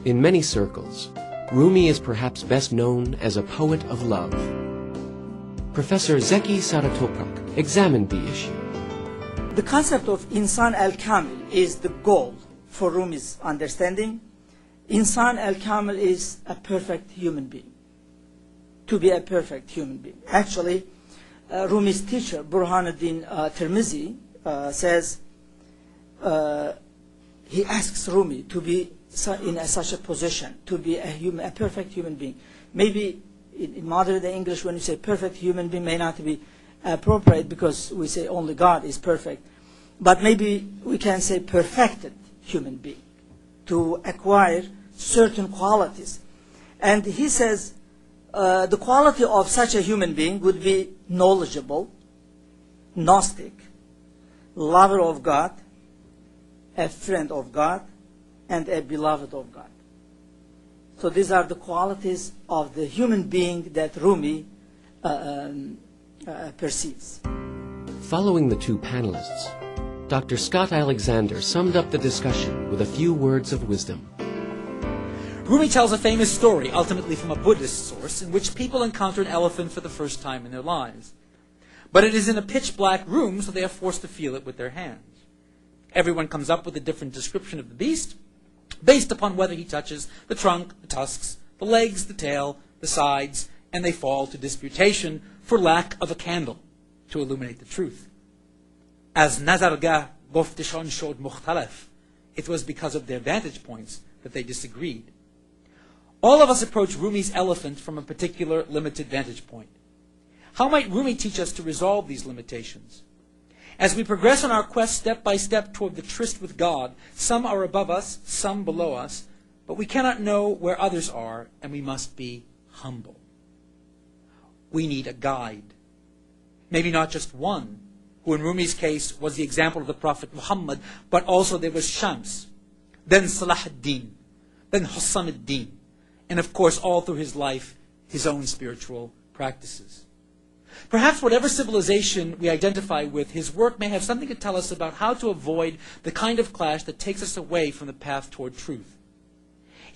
In many circles, Rumi is perhaps best known as a poet of love. Professor Zeki Saratoprak examined the issue. The concept of Insan al-Kamil is the goal for Rumi's understanding. Insan al-Kamil is a perfect human being. To be a perfect human being. Actually, Rumi's teacher, Burhanuddin Tirmizi, says, he asks Rumi to be in such a position, to be a perfect human being. Maybe in modern day English, when you say perfect human being, may not be appropriate because we say only God is perfect. But maybe we can say perfected human being, to acquire certain qualities. And he says the quality of such a human being would be knowledgeable, Gnostic, lover of God, a friend of God, and a beloved of God. So these are the qualities of the human being that Rumi perceives. Following the two panelists, Dr. Scott Alexander summed up the discussion with a few words of wisdom. Rumi tells a famous story, ultimately from a Buddhist source, in which people encounter an elephant for the first time in their lives. But it is in a pitch-black room, so they are forced to feel it with their hands. Everyone comes up with a different description of the beast, based upon whether he touches the trunk, the tusks, the legs, the tail, the sides, and they fall to disputation for lack of a candle to illuminate the truth. As Nazargah goftishon shod mukhtalaf, it was because of their vantage points that they disagreed. All of us approach Rumi's elephant from a particular limited vantage point. How might Rumi teach us to resolve these limitations? As we progress on our quest step by step toward the tryst with God, some are above us, some below us, but we cannot know where others are, and we must be humble. We need a guide. Maybe not just one, who in Rumi's case was the example of the Prophet Muhammad, but also there was Shams, then Salah ad-Din, then Hussam ad-Din, and of course all through his life, his own spiritual practices. Perhaps whatever civilization we identify with, his work may have something to tell us about how to avoid the kind of clash that takes us away from the path toward truth.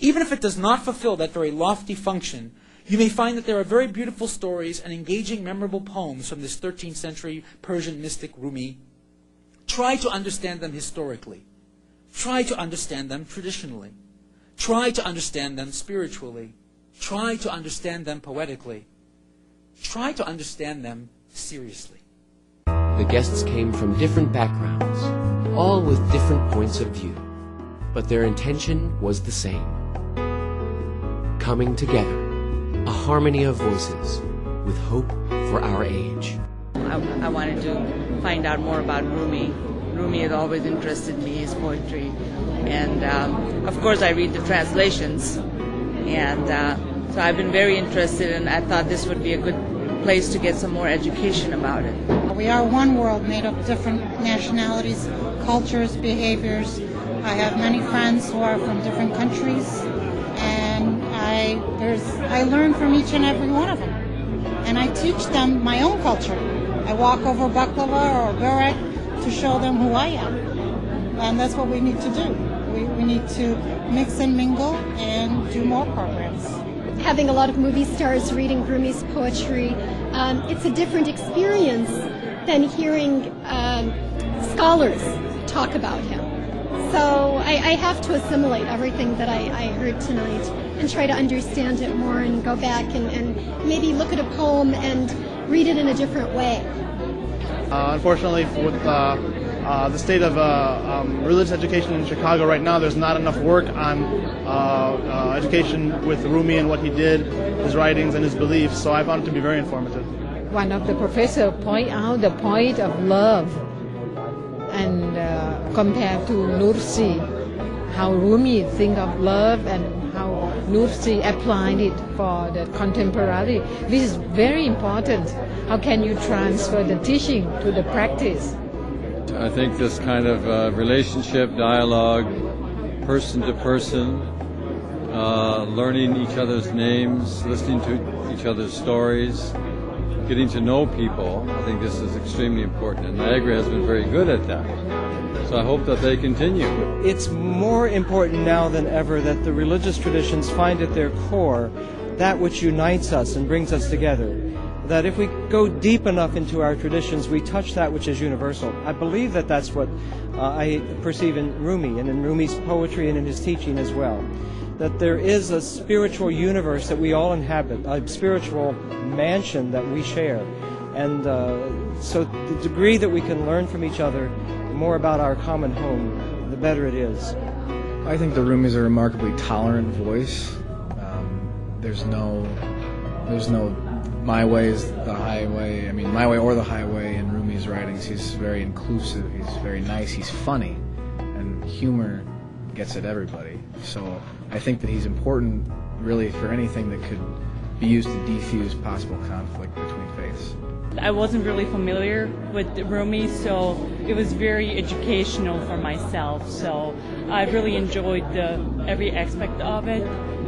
Even if it does not fulfill that very lofty function, you may find that there are very beautiful stories and engaging, memorable poems from this 13th century Persian mystic Rumi. Try to understand them historically. Try to understand them traditionally. Try to understand them spiritually. Try to understand them poetically. Try to understand them seriously. The guests came from different backgrounds, all with different points of view, but their intention was the same. Coming together, a harmony of voices with hope for our age. I wanted to find out more about Rumi. Rumi had always interested me, his poetry. And of course I read the translations. And so I've been very interested, and I thought this would be a good place to get some more education about it. We are one world made of different nationalities, cultures, behaviors. I have many friends who are from different countries, and I learn from each and every one of them. And I teach them my own culture. I walk over baklava or burek to show them who I am. And that's what we need to do. We need to mix and mingle and do more programs. Having a lot of movie stars reading Rumi's poetry, it's a different experience than hearing scholars talk about him. So I have to assimilate everything that I heard tonight and try to understand it more and go back and maybe look at a poem and read it in a different way. Unfortunately, with the state of religious education in Chicago right now, there's not enough work on education with Rumi and what he did, his writings and his beliefs, so I found it to be very informative. One of the professors point out the point of love and compared to Nursi, how Rumi think of love and how Nursi applied it for the contemporary. This is very important. How can you transfer the teaching to the practice? I think this kind of relationship, dialogue, person to person, learning each other's names, listening to each other's stories, getting to know people, I think this is extremely important. And Niagara has been very good at that. So So I hope that they continue. It's more important now than ever that the religious traditions find at their core that which unites us and brings us together. That if we go deep enough into our traditions, we touch that which is universal. I believe that that's what I perceive in Rumi and in Rumi's poetry and in his teaching as well. That there is a spiritual universe that we all inhabit, a spiritual mansion that we share. And so the degree that we can learn from each other more about our common home, the better it is. I think the Rumis are a remarkably tolerant voice. There's no my way is the highway. I mean, my way or the highway in Rumi's writings. He's very inclusive. He's very nice. He's funny, and humor gets at everybody. So I think that he's important, really, for anything that could be used to defuse possible conflict between faiths. I wasn't really familiar with Rumi, so it was very educational for myself. So I really enjoyed every aspect of it.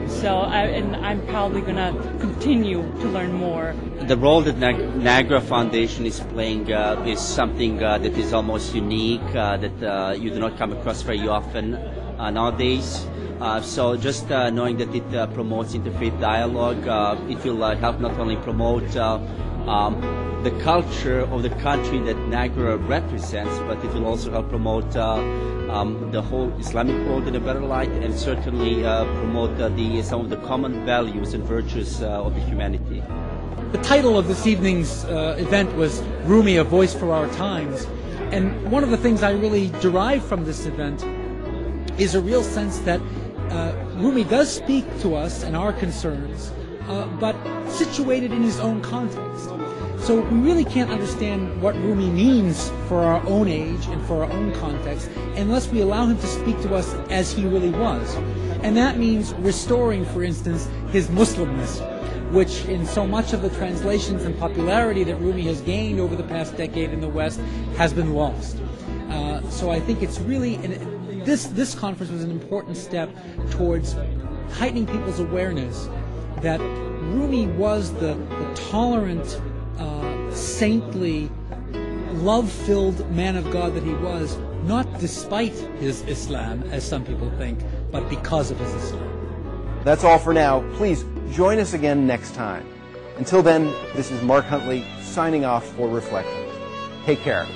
So I'm probably going to continue to learn more. The role that Niagara Foundation is playing is something that is almost unique, that you do not come across very often nowadays. So just knowing that it promotes interfaith dialogue, it will help not only promote the culture of the country that Niagara represents, but it will also help promote the whole Islamic world in a better light, and certainly promote some of the common values and virtues of the humanity. The title of this evening's event was Rumi, A Voice for Our Times. And one of the things I really derive from this event is a real sense that Rumi does speak to us and our concerns, but situated in his own context. So we really can't understand what Rumi means for our own age and for our own context unless we allow him to speak to us as he really was. And that means restoring, for instance, his Muslimness, which in so much of the translations and popularity that Rumi has gained over the past decade in the West has been lost. So I think it's really, this conference was an important step towards heightening people's awareness that Rumi was the tolerant, saintly, love-filled man of God that he was, not despite his Islam, as some people think, but because of his Islam. That's all for now. Please join us again next time. Until then, this is Mark Huntley signing off for Reflections. Take care.